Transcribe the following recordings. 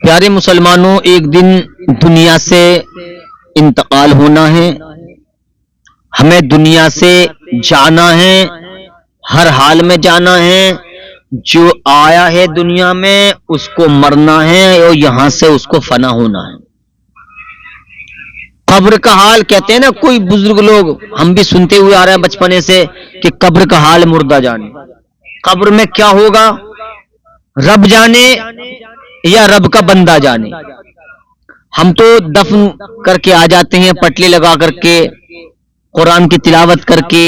پیارے مسلمانوں، ایک دن دنیا سے انتقال ہونا ہے، ہمیں دنیا سے جانا ہے، ہر حال میں جانا ہے۔ جو آیا ہے دنیا میں اس کو مرنا ہے اور یہاں سے اس کو فنا ہونا ہے۔ قبر کا حال کہتے ہیں نا، کوئی بزرگ لوگ ہم بھی سنتے ہوئے آ رہے ہیں بچپنے سے کہ قبر کا حال مردہ جانے۔ قبر میں کیا ہوگا رب جانے یا رب کا بندہ جانے۔ ہم تو دفن کر کے آ جاتے ہیں، پٹلی لگا کر کے، قرآن کی تلاوت کر کے،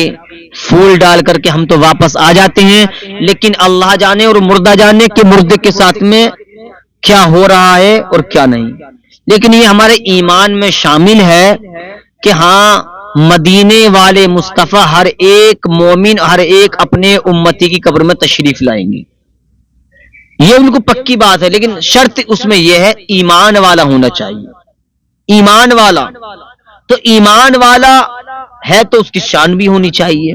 پھول ڈال کر کے ہم تو واپس آ جاتے ہیں، لیکن اللہ جانے اور مردہ جانے کہ مردے کے ساتھ میں کیا ہو رہا ہے اور کیا نہیں۔ لیکن یہ ہمارے ایمان میں شامل ہے کہ ہاں، مدینے والے مصطفیٰ ہر ایک مومن، ہر ایک اپنے امتی کی قبر میں تشریف لائیں گے، یہ ان کو پکی بات ہے، لیکن شرط اس میں یہ ہے ایمان والا ہونا چاہیے۔ ایمان والا تو ایمان والا ہے تو اس کی شان بھی ہونی چاہیے۔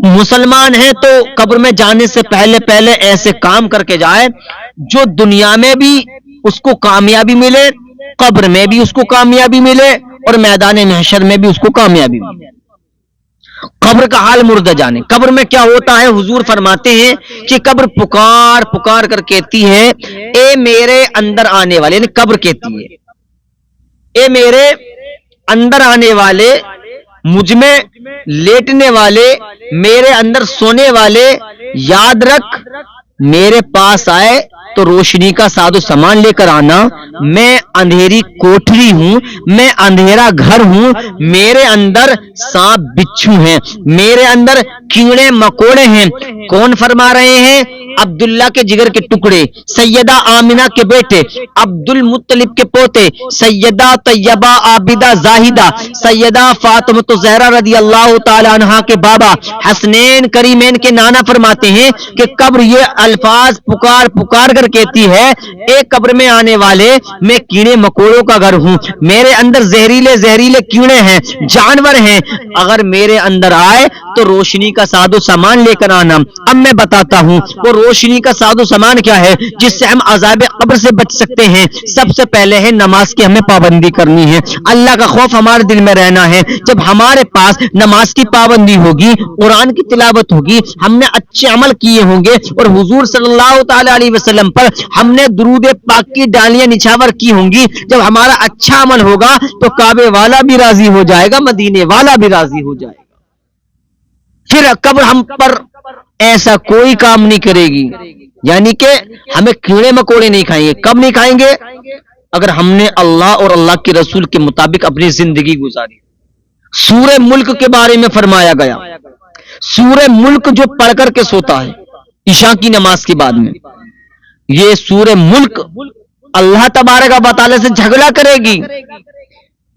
مسلمان ہے تو قبر میں جانے سے پہلے ایسے کام کر کے جائے جو دنیا میں بھی اس کو کامیابی ملے، قبر میں بھی اس کو کامیابی ملے اور میدان محشر میں بھی اس کو کامیابی ملے۔ قبر کا حال مردہ جانے۔ قبر میں کیا ہوتا ہے؟ حضور فرماتے ہیں کہ قبر پکار پکار کر کہتی ہے، اے میرے اندر آنے والے، یعنی قبر کہتی ہے، اے میرے اندر آنے والے، مجھ میں لیٹنے والے، میرے اندر سونے والے، یاد رکھ میرے پاس آئے تو روشنی کا ساز و سامان لے کر آنا۔ میں اندھیری کوٹری ہوں، میں اندھیرا گھر ہوں، میرے اندر سانپ بچھو ہیں، میرے اندر کیڑے مکوڑے ہیں۔ کون فرما رہے ہیں؟ عبداللہ کے جگر کے ٹکڑے، سیدہ آمنہ کے بیٹے، عبد المطلب کے پوتے، سیدہ طیبہ عابدہ زاہدہ، سیدہ فاطمہ زہرا رضی اللہ تعالی عنہا کے بابا، حسنین کریمین کے نانا فرماتے ہیں کہ قبر یہ الفاظ پکار پکار کر کہتی ہے، ایک قبر میں آنے والے، میں کیڑے مکوڑوں کا گھر ہوں، میرے اندر زہریلے زہریلے کیڑے ہیں، جانور ہیں، اگر میرے اندر آئے تو روشنی کا ساز و سامان لے کر آنا۔ اب میں بتاتا ہوں وہ روشنی کا ساز و سامان کیا ہے جس سے ہم عذاب قبر سے بچ سکتے ہیں۔ سب سے پہلے ہے نماز کی ہمیں پابندی کرنی ہے، اللہ کا خوف ہمارے دل میں رہنا ہے۔ جب ہمارے پاس نماز کی پابندی ہوگی، قرآن کی تلاوت ہوگی، ہم نے اچھے عمل کیے ہوں گے اور حضور صلی اللہ تعالی علیہ وسلم پر ہم نے درود پاک کی ڈالیاں نچھاور کی ہوں گی، جب ہمارا اچھا عمل ہوگا تو کعبے والا بھی راضی ہو جائے گا، مدینے والا بھی راضی ہو جائے گا۔ پھر قبر ہم پر ایسا کوئی کام نہیں کرے گی، یعنی کہ ہمیں کیڑے مکوڑے نہیں کھائیں گے۔ کب نہیں کھائیں گے؟ اگر ہم نے اللہ اور اللہ کے رسول کے مطابق اپنی زندگی گزاری۔ سورہ ملک کے بارے میں فرمایا گیا، سورہ ملک جو پڑھ کر کے سوتا ہے عشاء کی نماز کے بعد میں، یہ سورہ ملک اللہ تبارک و تعالی سے جھگڑا کرے گی،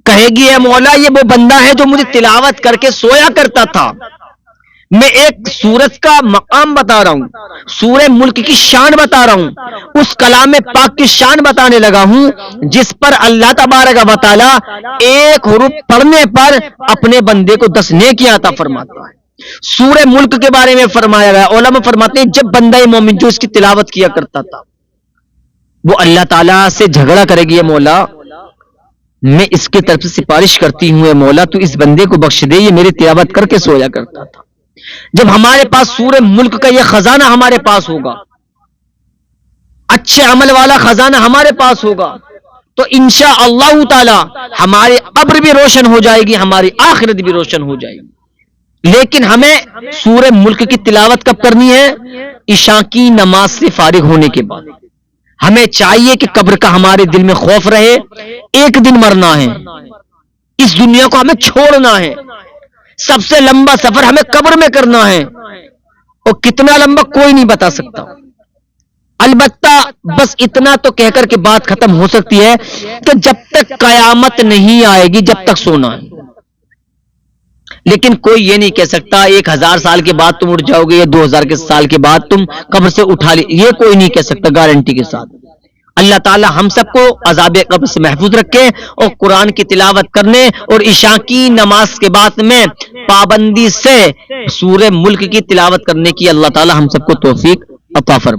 کہے گی اے مولا یہ وہ بندہ ہے جو مجھے تلاوت کر کے سویا کرتا تھا۔ میں ایک سورت کا مقام بتا رہا ہوں، سورہ ملک کی شان بتا رہا ہوں، اس کلام پاک کی شان بتانے لگا ہوں جس پر اللہ تبارک و تعالی ایک حرف پڑھنے پر اپنے بندے کو 10 نیکیاں عطا فرماتا ہے۔ سورہ ملک کے بارے میں فرمایا گیا، علماء فرماتے ہیں جب بندہ مومن جو اس کی تلاوت کیا کرتا تھا وہ اللہ تعالیٰ سے جھگڑا کرے گی، اے مولا میں اس کی طرف سے سفارش کرتی ہوں، اے مولا تو اس بندے کو بخش دے، یہ میری تلاوت کر کے سویا کرتا تھا۔ جب ہمارے پاس سورہ ملک کا یہ خزانہ ہمارے پاس ہوگا، اچھے عمل والا خزانہ ہمارے پاس ہوگا، تو انشاءاللہ تعالی ہماری قبر بھی روشن ہو جائے گی، ہماری آخرت بھی روشن ہو جائے گی۔ لیکن ہمیں سورہ ملک کی تلاوت کب کرنی ہے؟ عشاء کی نماز سے فارغ ہونے کے بعد۔ ہمیں چاہیے کہ قبر کا ہمارے دل میں خوف رہے، ایک دن مرنا ہے، اس دنیا کو ہمیں چھوڑنا ہے، سب سے لمبا سفر ہمیں قبر میں کرنا ہے، اور کتنا لمبا کوئی نہیں بتا سکتا۔ البتہ بس اتنا تو کہہ کر کے بات ختم ہو سکتی ہے کہ جب تک قیامت نہیں آئے گی جب تک سونا ہے، لیکن کوئی یہ نہیں کہہ سکتا 1000 سال کے بعد تم اٹھ جاؤ گے یا 2000 سال کے بعد تم قبر سے اٹھا لے، یہ کوئی نہیں کہہ سکتا گارنٹی کے ساتھ۔ اللہ تعالی ہم سب کو عذاب قبر سے محفوظ رکھے اور قرآن کی تلاوت کرنے اور عشاء کی نماز کے بعد میں پابندی سے سورہ ملک کی تلاوت کرنے کی اللہ تعالی ہم سب کو توفیق عطا فرمائے۔